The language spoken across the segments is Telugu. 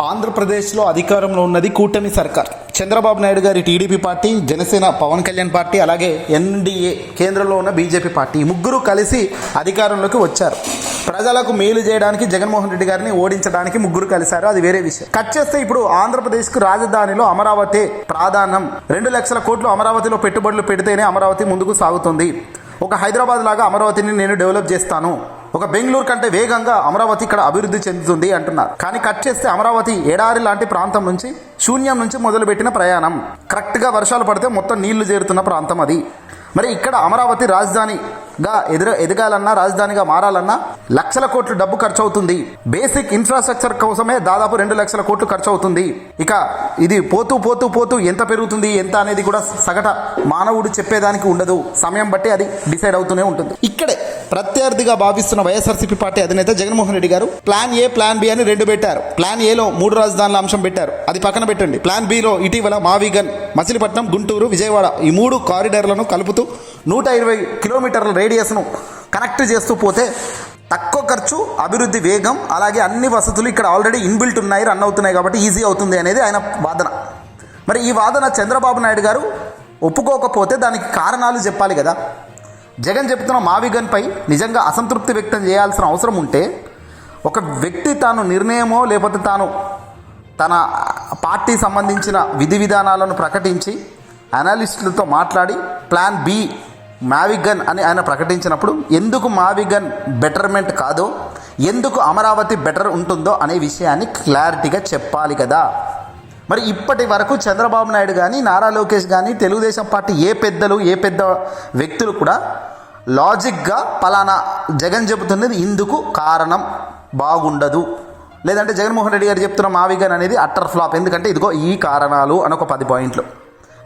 ఆంధ్రప్రదేశ్లో అధికారంలో ఉన్నది కూటమి సర్కార్. చంద్రబాబు నాయుడు గారి TDP party, Janasena Pawan Kalyan party, అలాగే ఎన్డీఏ కేంద్రంలో ఉన్న బీజేపీ పార్టీ ముగ్గురు కలిసి అధికారంలోకి వచ్చారు. ప్రజలకు మేలు చేయడానికి, జగన్మోహన్ రెడ్డి గారిని ఓడించడానికి ముగ్గురు కలిశారు. అది వేరే విషయం. కట్ చేస్తే ఇప్పుడు ఆంధ్రప్రదేశ్కు రాజధానిలో అమరావతి ప్రాధాన్యం. 2 లక్షల కోట్లు అమరావతిలో పెట్టుబడులు పెడితేనే అమరావతి ముందుకు సాగుతుంది. ఒక హైదరాబాద్ లాగా అమరావతిని నేను డెవలప్ చేస్తాను, ఒక బెంగళూరు కంటే వేగంగా అమరావతి ఇక్కడ అభివృద్ధి చెందుతుంది అంటున్నారు. కానీ కట్ చేస్తే అమరావతి ఎడారి లాంటి ప్రాంతం నుంచి, శూన్యం నుంచి మొదలుపెట్టిన ప్రయాణం. కరెక్ట్గా వర్షాలు పడితే మొత్తం నీళ్లు చేరుతున్న ప్రాంతం అది. మరి ఇక్కడ అమరావతి రాజధానిగా ఎదగాలన్నా, రాజధానిగా మారాలన్నా లక్షల కోట్లు డబ్బు ఖర్చు అవుతుంది. బేసిక్ ఇన్ఫ్రాస్ట్రక్చర్ కోసమే దాదాపు 2 లక్షల కోట్లు ఖర్చు అవుతుంది. ఇక ఇది పోతూ పోతూ పోతూ ఎంత పెరుగుతుంది, ఎంత అనేది కూడా సగట మానవుడు చెప్పేదానికి ఉండదు. సమయం బట్టి అది డిసైడ్ అవుతూనే ఉంటుంది. ఇక్కడే ప్రత్యర్థిగా భావిస్తున్న వైఎస్ఆర్సీపీ పార్టీ అధినేత జగన్మోహన్ రెడ్డి గారు ప్లాన్ ఏ, ప్లాన్ బి అని 2 పెట్టారు. ప్లాన్ ఏలో 3 రాజధానుల అంశం పెట్టారు, అది పక్కన పెట్టండి. ప్లాన్ బిలో ఇటీవల మావిగన్, మచిలీపట్నం, గుంటూరు, విజయవాడ ఈ 3 కారిడార్లను కలుపుతూ 120 కిలోమీటర్ల రేడియస్ను కనెక్ట్ చేస్తూ పోతే తక్కువ ఖర్చు, అభివృద్ధి వేగం, అలాగే అన్ని వసతులు ఇక్కడ ఆల్రెడీ ఇన్బిల్ట్ ఉన్నాయి, రన్ అవుతున్నాయి కాబట్టి ఈజీ అవుతుంది అనేది ఆయన వాదన. మరి ఈ వాదన చంద్రబాబు నాయుడు గారు ఒప్పుకోకపోతే దానికి కారణాలు చెప్పాలి కదా. జగన్ చెప్తున్న మావిగన్పై నిజంగా అసంతృప్తి వ్యక్తం చేయాల్సిన అవసరం ఉంటే ఒక వ్యక్తి తాను నిర్ణయమో లేకపోతే తాను తన పార్టీ సంబంధించిన విధి విధానాలను ప్రకటించి అనలిస్టులతో మాట్లాడి ప్లాన్ బి మావిగన్ అని ఆయన ప్రకటించినప్పుడు ఎందుకు మావిగన్ బెటర్మెంట్ కాదో, ఎందుకు అమరావతి బెటర్ ఉంటుందో అనే విషయాన్ని క్లారిటీగా చెప్పాలి కదా. మరి ఇప్పటి వరకు చంద్రబాబు నాయుడు కానీ, నారా లోకేష్ కానీ, తెలుగుదేశం పార్టీ ఏ పెద్ద వ్యక్తులు కూడా లాజిక్గా పలానా జగన్ చెబుతున్నది ఇందుకు కారణం బాగుండదు, లేదంటే జగన్మోహన్ రెడ్డి గారు చెప్తున్న మావిగన్ అనేది అట్టర్ ఫ్లాప్, ఎందుకంటే ఇదిగో ఈ కారణాలు అని ఒక 10 పాయింట్లు,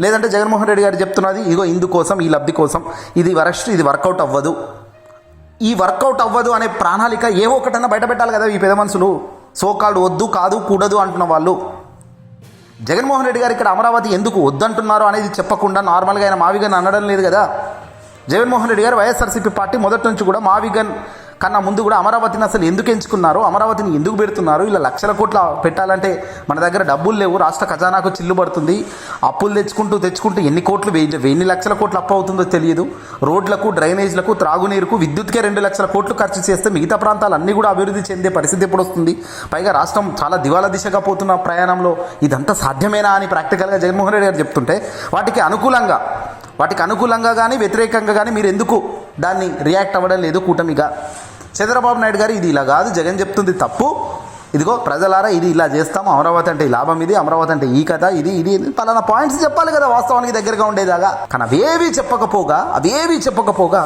లేదంటే జగన్మోహన్ రెడ్డి గారు చెప్తున్నది ఇదిగో ఇందుకోసం, ఈ లబ్ధి కోసం, ఇది వరస్ట్, ఇది వర్కౌట్ అవ్వదు, ఈ వర్కౌట్ అవ్వదు అనే ప్రణాళిక ఏవో ఒకటన్నా బయట పెట్టాలి కదా ఈ పెద్ద మనుషులు. సోకాల్డ్ వద్దు, కాదు, కూడదు అంటున్న వాళ్ళు. జగన్మోహన్ రెడ్డి గారు ఇక్కడ అమరావతి ఎందుకు వద్దంటున్నారు అనేది చెప్పకుండా నార్మల్గా ఆయన మావిగన్ అనడం లేదు కదా. జగన్మోహన్ రెడ్డి గారు వైఎస్ఆర్సీపీ పార్టీ మొదటి నుంచి కూడా మావిగన్ కన్నా ముందు కూడా అమరావతిని అసలు ఎందుకు ఎంచుకున్నారు, అమరావతిని ఎందుకు పెడుతున్నారు, ఇలా లక్షల కోట్ల పెట్టాలంటే మన దగ్గర డబ్బులు లేవు, రాష్ట్ర ఖజానాకు చిల్లు పడుతుంది, అప్పులు తెచ్చుకుంటూ ఎన్ని కోట్లు, ఎన్ని లక్షల కోట్లు అప్పు అవుతుందో తెలియదు. రోడ్లకు, డ్రైనేజ్లకు, త్రాగునీరుకు, విద్యుత్కే 2 లక్షల కోట్లు ఖర్చు చేస్తే మిగతా ప్రాంతాలన్నీ కూడా అభివృద్ధి చెందే పరిస్థితి ఎప్పుడు వస్తుంది? పైగా రాష్ట్రం చాలా దివాలా దిశగా పోతున్న ప్రయాణంలో ఇదంతా సాధ్యమేనా అని ప్రాక్టికల్గా జగన్మోహన్ రెడ్డి గారు చెప్తుంటే వాటికి అనుకూలంగా కానీ వ్యతిరేకంగా కానీ మీరు ఎందుకు దాన్ని రియాక్ట్ అవ్వడం లేదు కూటమిగా? చంద్రబాబు నాయుడు గారు ఇది ఇలా కాదు, జగన్ చెప్తుంది తప్పు, ఇదిగో ప్రజలారా ఇది ఇలా చేస్తాము, అమరావతి అంటే లాభం ఇది, అమరావతి అంటే ఈ కథ, ఇది పలానా పాయింట్స్ చెప్పాలి కదా వాస్తవానికి దగ్గరగా ఉండేదాగా. కానీ అవేవి చెప్పకపోగా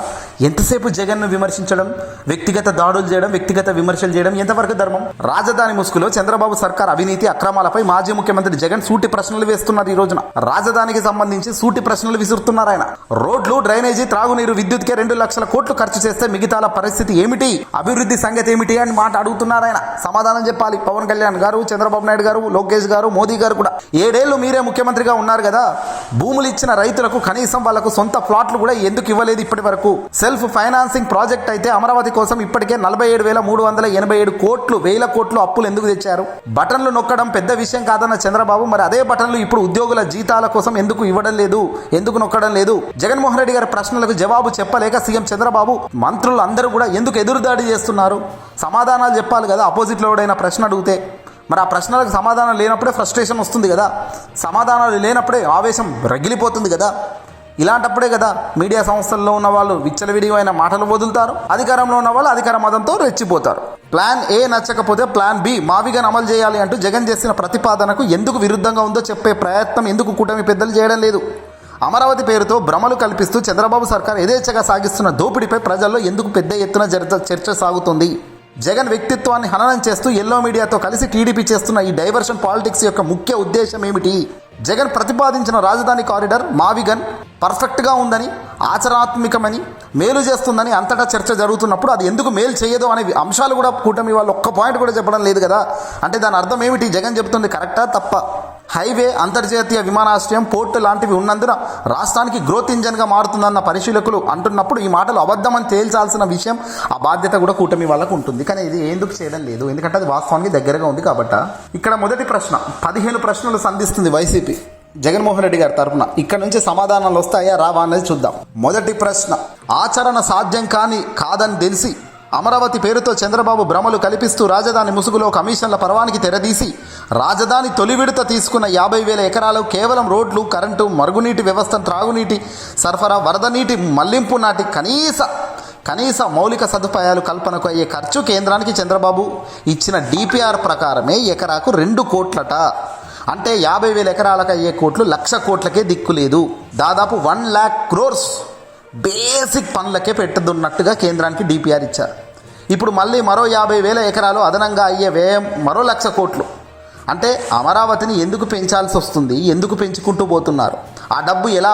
ఎంతసేపు జగన్ను విమర్శించడం, వ్యక్తిగత దాడులు చేయడం, వ్యక్తిగత విమర్శలు చేయడం ఎంతవరకు ధర్మం? రాజధాని ముసుగులో చంద్రబాబు సర్కార్ అవినీతి అక్రమాలపై మాజీ ముఖ్యమంత్రి జగన్ సూటి ప్రశ్నలు వేస్తున్నారు. ఈ రోజున రాజధానికి సంబంధించి సూటి ప్రశ్నలు విసురుతున్నారు ఆయన. రోడ్లు, డ్రైనేజీ, త్రాగునీరు, విద్యుత్కే 2 లక్షల కోట్లు ఖర్చు చేస్తే మిగతాల పరిస్థితి ఏమిటి, అభివృద్ధి సంగతి ఏమిటి అని మాట అడుగుతున్నారు ఆయన. సమాధానం చెప్పాలి పవన్ కళ్యాణ్ గారు, చంద్రబాబు నాయుడు గారు, లోకేష్ గారు, మోదీ గారు కూడా. 7 ఏళ్లు మీరే ముఖ్యమంత్రిగా ఉన్నారు కదా, భూములు ఇచ్చిన రైతులకు కనీసం వాళ్ళకు సొంత ప్లాట్లు కూడా ఎందుకు ఇవ్వలేదు ఇప్పటి వరకు? సెల్ఫ్ ఫైనాన్సింగ్ ప్రాజెక్ట్ అయితే అమరావతి కోసం ఇప్పటికే 47,387 కోట్లు, 1000 కోట్లు అప్పులు ఎందుకు తెచ్చారు? బటన్లు నొక్కడం పెద్ద విషయం కాదన్న చంద్రబాబు మరి అదే బటన్లు ఇప్పుడు ఉద్యోగుల జీతాల కోసం ఎందుకు ఇవ్వడం లేదు, ఎందుకు నొక్కడం లేదు? జగన్మోహన్ రెడ్డి గారి ప్రశ్నలకు జవాబు చెప్పలేక సీఎం చంద్రబాబు, మంత్రులు అందరూ కూడా ఎందుకు ఎదురుదాడి చేస్తున్నారు? సమాధానాలు చెప్పాలి కదా. అపోజిట్లో ఎవడైనా ప్రశ్న అడిగితే మరి ఆ ప్రశ్నలకు సమాధానం లేనప్పుడే ఫ్రస్ట్రేషన్ వస్తుంది కదా, సమాధానాలు లేనప్పుడే ఆవేశం రగిలిపోతుంది కదా. ఇలాంటప్పుడే కదా మీడియా సంస్థల్లో ఉన్న వాళ్ళు విచ్చలవిడిమైన మాటలు వదులుతారు, అధికారంలో ఉన్న వాళ్ళు అధికార మదంతో రెచ్చిపోతారు. ప్లాన్ ఏ నచ్చకపోతే ప్లాన్ బి మావిగన్ అమలు చేయాలి అంటూ జగన్ చేసిన ప్రతిపాదనకు ఎందుకు విరుద్ధంగా ఉందో చెప్పే ప్రయత్నం ఎందుకు కూటమి పెద్దలు చేయడం లేదు? అమరావతి పేరుతో భ్రమలు కల్పిస్తూ చంద్రబాబు సర్కార్ యథేచ్ఛగా సాగిస్తున్న దోపిడీపై ప్రజల్లో ఎందుకు పెద్ద ఎత్తున చర్చ సాగుతుంది? జగన్ వ్యక్తిత్వాన్ని హననం చేస్తూ ఎల్లో మీడియాతో కలిసి టీడీపీ చేస్తున్న ఈ డైవర్షన్ పాలిటిక్స్ యొక్క ముఖ్య ఉద్దేశం ఏమిటి? జగన్ ప్రతిపాదించిన రాజధాని కారిడార్ మావిగన్ పర్ఫెక్ట్గా ఉందని, ఆచరణాత్మకమని, మేలు చేస్తుందని అంతటా చర్చ జరుగుతున్నప్పుడు అది ఎందుకు మేలు చేయదు అనే అంశాలు కూడా కూటమి వాళ్ళు ఒక్క పాయింట్ కూడా చెప్పడం లేదు కదా. అంటే దాని అర్థం ఏమిటి? జగన్ చెబుతుంది కరెక్టా తప్ప? హైవే, అంతర్జాతీయ విమానాశ్రయం, పోర్టు లాంటివి ఉన్నందున రాష్ట్రానికి గ్రోత్ ఇంజన్గా మారుతుందన్న పరిశీలకులు అంటున్నప్పుడు ఈ మాటలు అబద్ధమని తేల్చాల్సిన విషయం, ఆ బాధ్యత కూడా కూటమి వాళ్ళకు ఉంటుంది. కానీ ఇది ఎందుకు చేయడం లేదు? ఎందుకంటే అది వాస్తవానికి దగ్గరగా ఉంది కాబట్టి. ఇక్కడ మొదటి ప్రశ్న 15 ప్రశ్నలు సంధిస్తుంది వైసీపీ జగన్మోహన్ రెడ్డి గారి తరఫున. ఇక్కడ నుంచి సమాధానాలు వస్తాయా రావా అనేది చూద్దాం. మొదటి ప్రశ్న, ఆచరణ సాధ్యం కాదని తెలిసి అమరావతి పేరుతో చంద్రబాబు భ్రమలు కల్పిస్తూ రాజధాని ముసుగులో కమిషన్ల పర్వానికి తెరదీసి రాజధాని తొలి విడత తీసుకున్న 50,000 ఎకరాలు కేవలం రోడ్లు, కరెంటు, మరుగునీటి వ్యవస్థ, త్రాగునీటి సరఫరా, వరద నీటి మళ్లింపు నాటి కనీస మౌలిక సదుపాయాలు కల్పనకు అయ్యే ఖర్చు కేంద్రానికి చంద్రబాబు ఇచ్చిన డిపిఆర్ ప్రకారమే ఎకరాకు 2 కోట్లట. అంటే 50,000 ఎకరాలకు అయ్యే కోట్లు 1,00,000 కోట్లకే దిక్కులేదు. దాదాపు 1,00,000 crores బేసిక్ పనులకే పెట్టుతున్నట్టుగా కేంద్రానికి డిపిఆర్ ఇచ్చారు. ఇప్పుడు మళ్ళీ మరో 50,000 ఎకరాలు అదనంగా అయ్యే వ్యయం మరో 1,00,000 కోట్లు. అంటే అమరావతిని ఎందుకు పెంచాల్సి వస్తుంది? ఎందుకు పెంచుకుంటూ పోతున్నారు? ఆ డబ్బు ఎలా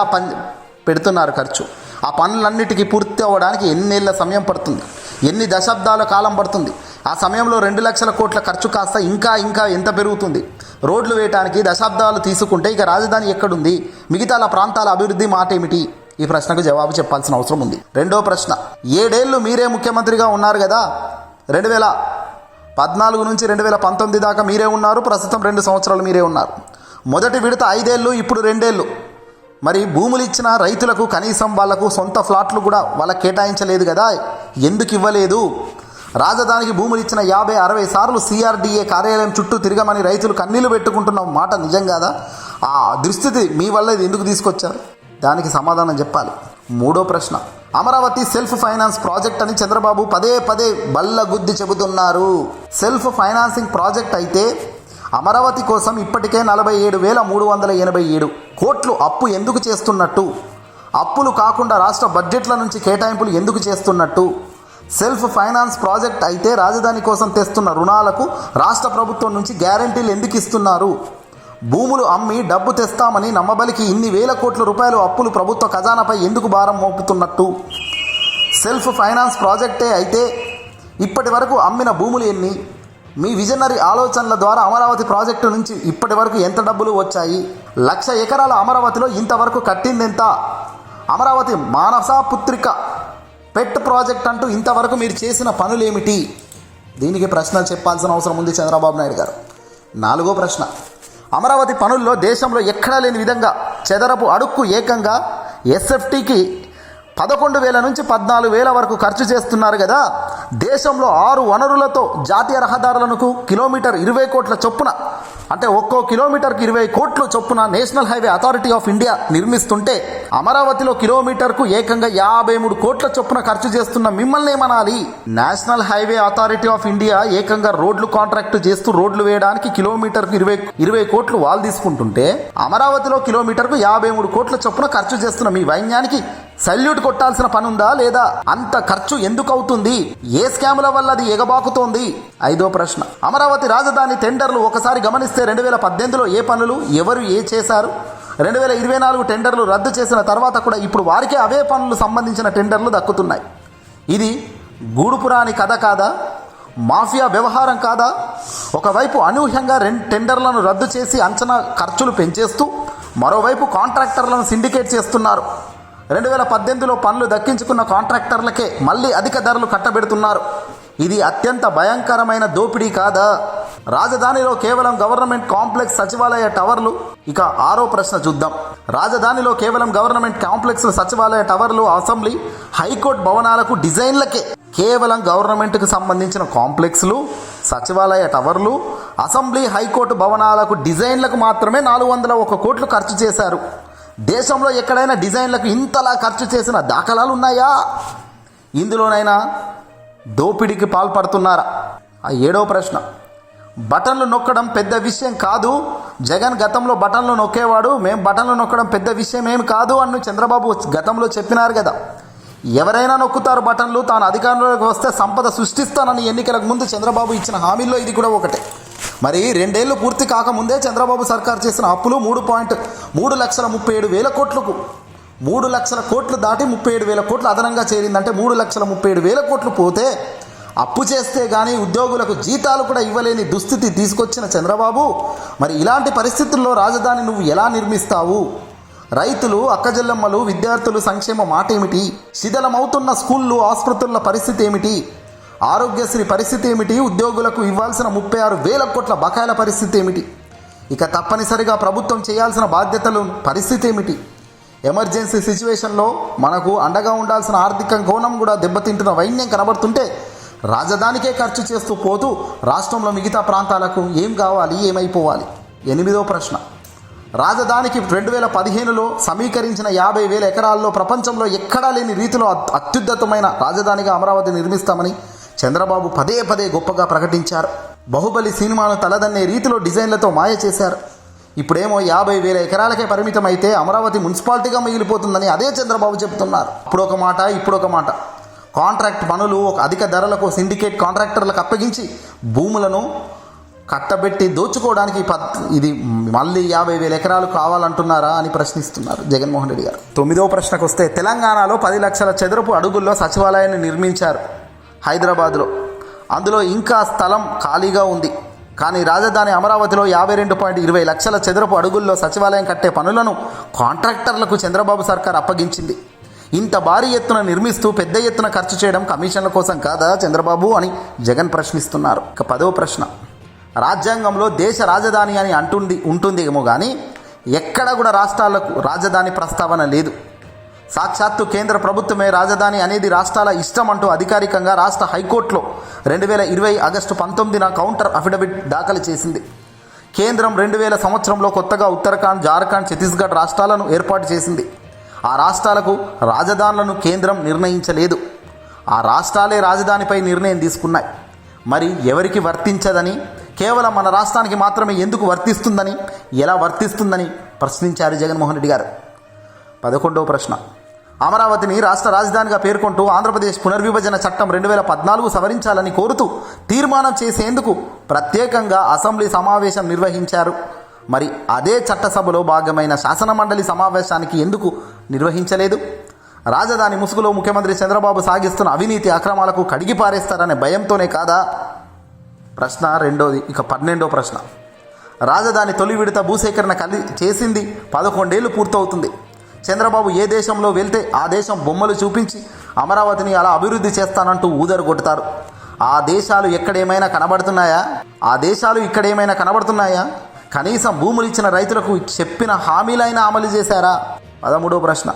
పెడుతున్నారు ఖర్చు? ఆ పనులన్నిటికీ పూర్తి అవ్వడానికి ఎన్నేళ్ల సమయం పడుతుంది? ఎన్ని దశాబ్దాల కాలం పడుతుంది? ఆ సమయంలో 2,00,000 కోట్ల ఖర్చు కాస్త ఇంకా ఎంత పెరుగుతుంది? రోడ్లు వేయడానికి దశాబ్దాలు తీసుకుంటే ఇక రాజధాని ఎక్కడుంది? మిగతా ప్రాంతాల అభివృద్ధి మాట ఏమిటి? ఈ ప్రశ్నకు జవాబు చెప్పాల్సిన అవసరం ఉంది. రెండో ప్రశ్న, 7 ఏళ్ళు మీరే ముఖ్యమంత్రిగా ఉన్నారు కదా, 2014 నుంచి 2019 దాకా మీరే ఉన్నారు, ప్రస్తుతం 2 సంవత్సరాలు మీరే ఉన్నారు. మొదటి విడత 5 ఏళ్ళు, ఇప్పుడు 2 ఏళ్ళు. మరి భూములు ఇచ్చిన రైతులకు కనీసం వాళ్లకు సొంత ఫ్లాట్లు కూడా వాళ్ళకి కేటాయించలేదు కదా, ఎందుకు ఇవ్వలేదు? రాజధానికి భూములు ఇచ్చిన 50-60 సార్లు CRDA కార్యాలయం చుట్టూ తిరగమని రైతులు కన్నీళ్లు పెట్టుకుంటున్న మాట నిజం కాదా? ఆ దుస్థితి మీ వల్ల ఇది ఎందుకు తీసుకొచ్చారు? దానికి సమాధానం చెప్పాలి. మూడో ప్రశ్న, అమరావతి సెల్ఫ్ ఫైనాన్స్ ప్రాజెక్ట్ అని చంద్రబాబు పదే బల్లగుద్ది చెబుతున్నారు. సెల్ఫ్ ఫైనాన్సింగ్ ప్రాజెక్ట్ అయితే అమరావతి కోసం ఇప్పటికే 47,387 కోట్లు అప్పు ఎందుకు చేస్తున్నట్టు? అప్పులు కాకుండా రాష్ట్ర బడ్జెట్ల నుంచి కేటాయింపులు ఎందుకు చేస్తున్నట్టు? సెల్ఫ్ ఫైనాన్స్ ప్రాజెక్ట్ అయితే రాజధాని కోసం తెస్తున్న రుణాలకు రాష్ట్ర ప్రభుత్వం నుంచి గ్యారంటీలు ఎందుకు ఇస్తున్నారు? భూములు అమ్మి డబ్బు తెస్తామని నమ్మబలికి ఇన్ని వేల కోట్ల రూపాయలు అప్పులు ప్రభుత్వ ఖజానాపై ఎందుకు భారం మోపుతున్నట్టు? సెల్ఫ్ ఫైనాన్స్ ప్రాజెక్టే అయితే ఇప్పటి వరకు అమ్మిన భూములు ఎన్ని? మీ విజనరీ ఆలోచనల ద్వారా అమరావతి ప్రాజెక్టు నుంచి ఇప్పటి వరకు ఎంత డబ్బులు వచ్చాయి? 1,00,000 ఎకరాల అమరావతిలో ఇంతవరకు కట్టిందెంత? అమరావతి మానసాపుత్రిక పెట్ ప్రాజెక్ట్ అంటూ ఇంతవరకు మీరు చేసిన పనులేమిటి? దీనికి ప్రశ్నలు చెప్పాల్సిన అవసరం ఉంది చంద్రబాబు నాయుడు గారు. 4వ ప్రశ్న, అమరావతి పనుల్లో దేశంలో ఎక్కడా లేని విధంగా చదరపు అడుక్కు ఏకంగా SFTకి 11,000 నుంచి 14,000 వరకు ఖర్చు చేస్తున్నారు కదా. దేశంలో 6 వనరులతో జాతీయ రహదారులకు కిలోమీటర్ 20 కోట్ల చొప్పున, అంటే ఒక్కో కిలోమీటర్కి 20 కోట్ల చొప్పున national highway authority of India నిర్మిస్తుంటే అమరావతిలో కిలోమీటర్కు ఏకంగా 53 కోట్ల చొప్పున ఖర్చు చేస్తున్న మిమ్మల్ని ఏమనాలి? National highway authority of India ఏకంగా రోడ్లు కాంట్రాక్టు చేస్తూ రోడ్లు వేయడానికి కిలోమీటర్కు 20 కోట్లు వాళ్ళు తీసుకుంటుంటే అమరావతిలో కిలోమీటర్కు 53 కోట్ల చొప్పున ఖర్చు చేస్తున్న మీ వైన్యానికి సల్యూట్ కొట్టాల్సిన పనుందా లేదా? అంత ఖర్చు ఎందుకు అవుతుంది? ఏ స్కాముల వల్ల అది ఎగబాకుతోంది? 5వ ప్రశ్న, అమరావతి రాజధాని టెండర్లు ఒకసారి గమనిస్తే 2018లో ఏ పనులు ఎవరు చేశారు? 2024 టెండర్లు రద్దు చేసిన తర్వాత కూడా ఇప్పుడు వారికే అవే పనులు సంబంధించిన టెండర్లు దక్కుతున్నాయి. ఇది గూడుపురాని కథ కాదా? మాఫియా వ్యవహారం కాదా? ఒకవైపు అనూహ్యంగా 2 టెండర్లను రద్దు చేసి అంచనా ఖర్చులు పెంచేస్తూ మరోవైపు కాంట్రాక్టర్లను సిండికేట్ చేస్తున్నారు. 2018లో పనులు దక్కించుకున్న కాంట్రాక్టర్లకే మళ్ళీ అధిక ధరలు కట్టబెడుతున్నారు. ఇది అత్యంత భయంకరమైన దోపిడీ కాదా? రాజధానిలో కేవలం గవర్నమెంట్ కాంప్లెక్స్, సచివాలయ టవర్లు. ఇక 6వ ప్రశ్న చూద్దాం. రాజధానిలో కేవలం గవర్నమెంట్ కాంప్లెక్స్, సచివాలయ టవర్లు, అసెంబ్లీ, హైకోర్టు భవనాలకు డిజైన్లకే, కేవలం గవర్నమెంట్కు సంబంధించిన కాంప్లెక్స్లు, సచివాలయ టవర్లు, అసెంబ్లీ, హైకోర్టు భవనాలకు డిజైన్లకు మాత్రమే 401 కోట్లు ఖర్చు చేశారు. దేశంలో ఎక్కడైనా డిజైన్లకు ఇంతలా ఖర్చు చేసిన దాఖలాలు ఉన్నాయా? ఇందులోనైనా దోపిడీకి పాల్పడుతున్నారా? 7వ ప్రశ్న, బటన్లు నొక్కడం పెద్ద విషయం కాదు. జగన్ గతంలో బటన్లు నొక్కేవాడు, మేము బటన్లు నొక్కడం పెద్ద విషయం ఏమి కాదు అని చంద్రబాబు గతంలో చెప్పినారు కదా. ఎవరైనా నొక్కుతారు బటన్లు. తాను అధికారంలోకి వస్తే సంపద సృష్టిస్తానని ఎన్నికలకు ముందు చంద్రబాబు ఇచ్చిన హామీల్లో ఇది కూడా ఒకటే. మరి 2 ఏళ్ళు పూర్తి కాకముందే చంద్రబాబు సర్కార్ చేసిన అప్పులు 3,37,000 కోట్లకు, 3 లక్షల కోట్లు దాటి 37,000 కోట్లు అదనంగా చేరిందంటే 3,37,000 కోట్లు పోతే అప్పు చేస్తే కానీ ఉద్యోగులకు జీతాలు కూడా ఇవ్వలేని దుస్థితి తీసుకొచ్చిన చంద్రబాబు మరి ఇలాంటి పరిస్థితుల్లో రాజధాని నువ్వు ఎలా నిర్మిస్తావు? రైతులు, అక్కజెల్లమ్మలు, విద్యార్థులు సంక్షేమ మాట ఏమిటి? శిథిలమవుతున్న స్కూళ్ళు, ఆసుపత్రుల పరిస్థితి ఏమిటి? ఆరోగ్యశ్రీ పరిస్థితి ఏమిటి? ఉద్యోగులకు ఇవ్వాల్సిన 36,000 కోట్ల బకాయిల పరిస్థితి ఏమిటి? ఇక తప్పనిసరిగా ప్రభుత్వం చేయాల్సిన బాధ్యతలు పరిస్థితి ఏమిటి? ఎమర్జెన్సీ సిచ్యువేషన్లో మనకు అండగా ఉండాల్సిన ఆర్థిక కోణం కూడా దెబ్బతింటున్న వైన్యం కనబడుతుంటే రాజధానికే ఖర్చు చేస్తూ పోతూ రాష్ట్రంలో మిగతా ప్రాంతాలకు ఏం కావాలి, ఏమైపోవాలి? 8వ ప్రశ్న. రాజధానికి 2015లో సమీకరించిన 50,000 ఎకరాల్లో ప్రపంచంలో ఎక్కడా లేని రీతిలో అత్యున్నతమైన రాజధానిగా అమరావతి నిర్మిస్తామని చంద్రబాబు పదే పదే గొప్పగా ప్రకటించారు. బాహుబలి సినిమాను తలదన్నే రీతిలో డిజైన్లతో మాయ చేశారు. ఇప్పుడేమో 50,000 ఎకరాలకే పరిమితం అయితే అమరావతి మున్సిపాలిటీగా మిగిలిపోతుందని అదే చంద్రబాబు చెబుతున్నారు. ఇప్పుడొక మాట, ఇప్పుడొక మాట. కాంట్రాక్ట్ పనులు ఒక అధిక ధరలకు సిండికేట్ కాంట్రాక్టర్లకు అప్పగించి భూములను కట్టబెట్టి దోచుకోవడానికి ఇది మళ్ళీ 50,000 ఎకరాలు కావాలంటున్నారా అని ప్రశ్నిస్తున్నారు జగన్మోహన్ రెడ్డి గారు. 9వ ప్రశ్నకు వస్తే, తెలంగాణలో 10 లక్షల చదరపు అడుగుల్లో సచివాలయాన్ని నిర్మించారు హైదరాబాద్లో. అందులో ఇంకా స్థలం ఖాళీగా ఉంది. కానీ రాజధాని అమరావతిలో 52.20 లక్షల చదరపు అడుగుల్లో సచివాలయం కట్టే పనులను కాంట్రాక్టర్లకు చంద్రబాబు సర్కార్ అప్పగించింది. ఇంత భారీ ఎత్తున నిర్మిస్తూ పెద్ద ఎత్తున ఖర్చు చేయడం కమిషన్ల కోసం కాదా చంద్రబాబు అని జగన్ ప్రశ్నిస్తున్నారు. ఇక 10వ ప్రశ్న. రాజ్యాంగంలో దేశ రాజధాని అని ఉంటుందేమో కానీ ఎక్కడ కూడా రాష్ట్రాలకు రాజధాని ప్రస్తావన లేదు. సాక్షాత్తు కేంద్ర ప్రభుత్వమే రాజధాని అనేది రాష్ట్రాల ఇష్టం అంటూ అధికారికంగా రాష్ట్ర హైకోర్టులో 2020 ఆగస్టు 19న కౌంటర్ అఫిడవిట్ దాఖలు చేసింది. కేంద్రం 2000 సంవత్సరంలో కొత్తగా ఉత్తరాఖండ్, జార్ఖండ్, ఛత్తీస్గఢ్ రాష్ట్రాలను ఏర్పాటు చేసింది. ఆ రాష్ట్రాలకు రాజధానులను కేంద్రం నిర్ణయించలేదు. ఆ రాష్ట్రాలే రాజధానిపై నిర్ణయం తీసుకున్నాయి. మరి ఎవరికి వర్తించదని, కేవలం మన రాష్ట్రానికి మాత్రమే ఎందుకు వర్తిస్తుందని, ఎలా వర్తిస్తుందని ప్రశ్నించారు జగన్మోహన్ రెడ్డి గారు. 11వ ప్రశ్న. అమరావతిని రాష్ట్ర రాజధానిగా పేర్కొంటూ ఆంధ్రప్రదేశ్ పునర్విభజన చట్టం 2014 సవరించాలని కోరుతూ తీర్మానం చేసేందుకు ప్రత్యేకంగా అసెంబ్లీ సమావేశం నిర్వహించారు. మరి అదే చట్టసభలో భాగమైన శాసనమండలి సమావేశానికి ఎందుకు నిర్వహించలేదు? రాజధాని ముసుగులో ముఖ్యమంత్రి చంద్రబాబు సాగిస్తున్న అవినీతి అక్రమాలకు కడిగి పారేస్తారనే భయంతోనే కాదా? ప్రశ్న 2వ. ఇక 12వ ప్రశ్న. రాజధాని తొలి విడత భూసేకరణ చేసింది 11 ఏళ్లు పూర్తవుతుంది. చంద్రబాబు ఏ దేశంలో వెళ్తే ఆ దేశం బొమ్మలు చూపించి అమరావతిని అలా అభివృద్ధి చేస్తానంటూ ఊదరు కొడతారు. ఆ దేశాలు ఎక్కడేమైనా కనబడుతున్నాయా? ఆ దేశాలు ఇక్కడేమైనా కనబడుతున్నాయా? కనీసం భూములు ఇచ్చిన రైతులకు చెప్పిన హామీలైనా అమలు చేశారా? 13వ ప్రశ్న.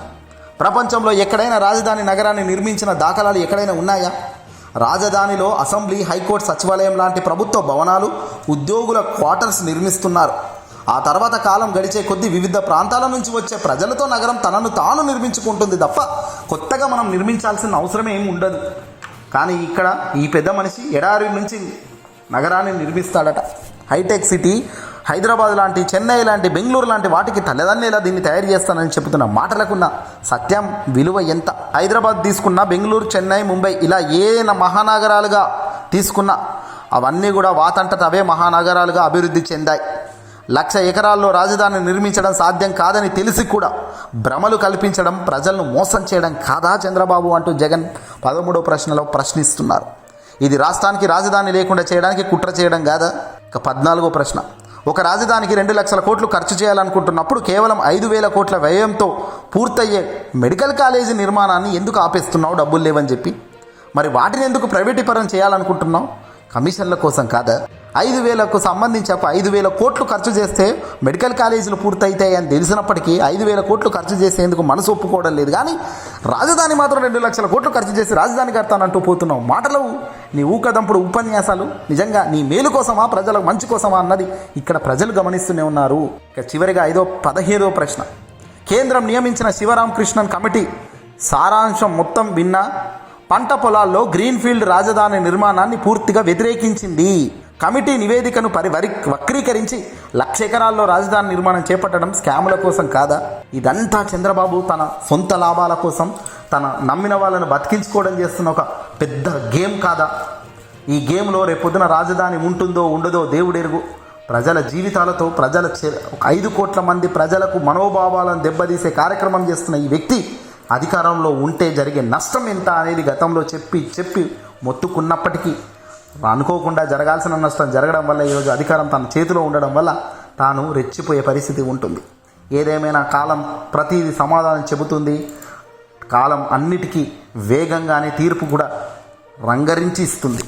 ప్రపంచంలో ఎక్కడైనా రాజధాని నగరాన్ని నిర్మించిన దాఖలాలు ఎక్కడైనా ఉన్నాయా? రాజధానిలో అసెంబ్లీ, హైకోర్టు, సచివాలయం లాంటి ప్రభుత్వ భవనాలు, ఉద్యోగుల క్వార్టర్స్ నిర్మిస్తున్నారు. ఆ తర్వాత కాలం గడిచే కొద్దీ వివిధ ప్రాంతాల నుంచి వచ్చే ప్రజలతో నగరం తనను తాను నిర్మించుకుంటుంది తప్ప కొత్తగా మనం నిర్మించాల్సిన అవసరం ఏమి ఉండదు. కానీ ఇక్కడ ఈ పెద్ద మనిషి ఎడారి నుంచి నగరాన్ని నిర్మిస్తాడట. హైటెక్ సిటీ హైదరాబాద్ లాంటి, చెన్నై లాంటి, బెంగళూరు లాంటి వాటికి తల్లిదండ్రులా దీన్ని తయారు చేస్తానని చెబుతున్న మాటలకున్న సత్యం విలువ ఎంత? హైదరాబాద్ తీసుకున్న, బెంగళూరు, చెన్నై, ముంబై ఇలా ఏ మహానగరాలుగా తీసుకున్నా అవన్నీ కూడా వాతంతట అవే మహానగరాలుగా అభివృద్ధి చెందాయి. 1,00,000 ఎకరాల్లో రాజధాని నిర్మించడం సాధ్యం కాదని తెలిసి కూడా భ్రమలు కల్పించడం, ప్రజలను మోసం చేయడం కాదా చంద్రబాబు అంటూ జగన్ 13వ ప్రశ్నలో ప్రశ్నిస్తున్నారు. ఇది రాష్ట్రానికి రాజధాని లేకుండా చేయడానికి కుట్ర చేయడం కాదా? ఇక 14వ ప్రశ్న. ఒక రాజధానికి 2 లక్షల కోట్లు ఖర్చు చేయాలనుకుంటున్నప్పుడు కేవలం 5,000 కోట్ల వ్యయంతో పూర్తయ్యే మెడికల్ కాలేజీ నిర్మాణాన్ని ఎందుకు ఆపేస్తున్నావు? డబ్బులు లేవని చెప్పి. మరి వాటిని ఎందుకు ప్రైవేటీకరణ చేయాలనుకుంటున్నావు? కమిషన్ల కోసం కాదా? 5,000కు సంబంధించి 5,000 కోట్లు ఖర్చు చేస్తే మెడికల్ కాలేజీలు పూర్తయితాయి అని తెలిసినప్పటికీ 5,000 కోట్లు ఖర్చు చేసేందుకు మనసు ఒప్పుకోవడం లేదు. కానీ రాజధాని మాత్రం 2 లక్షల కోట్లు ఖర్చు చేసి రాజధాని కడతానంటూ పోతున్నావు. మాటలు నీ ఊకదంపుడు ఉపన్యాసాలు నిజంగా నీ మేలు కోసమా, ప్రజల మంచి కోసమా అన్నది ఇక్కడ ప్రజలు గమనిస్తూనే ఉన్నారు. ఇక చివరిగా 15వ ప్రశ్న. కేంద్రం నియమించిన శివరామకృష్ణన్ కమిటీ సారాంశం మొత్తం విన్నా పంట పొలాల్లో గ్రీన్ఫీల్డ్ రాజధాని నిర్మాణాన్ని పూర్తిగా వ్యతిరేకించింది. కమిటీ నివేదికను వక్రీకరించి 1,00,000 ఎకరాల్లో రాజధాని నిర్మాణం చేపట్టడం స్కాముల కోసం కాదా? ఇదంతా చంద్రబాబు తన సొంత లాభాల కోసం, తన నమ్మిన వాళ్ళను బతికించుకోవడం చేస్తున్న ఒక పెద్ద గేమ్ కాదా? ఈ గేమ్లో రేపొద్దున రాజధాని ఉంటుందో ఉండదో దేవుడెరుగు. ప్రజల జీవితాలతో 5 కోట్ల మంది ప్రజలకు మనోభావాలను దెబ్బతీసే కార్యక్రమం చేస్తున్న ఈ వ్యక్తి అధికారంలో ఉంటే జరిగే నష్టం ఎంత అనేది గతంలో చెప్పి మొత్తుకున్నప్పటికీ అనుకోకుండా జరగాల్సిన నష్టం జరగడం వల్ల ఈరోజు అధికారం తన చేతిలో ఉండడం వల్ల తాను రెచ్చిపోయే పరిస్థితి ఉంటుంది. ఏదేమైనా కాలం ప్రతిదీ సమాధానం చెబుతుంది. కాలం అన్నిటికీ వేగంగానే తీర్పు కూడా రంగరించి ఇస్తుంది.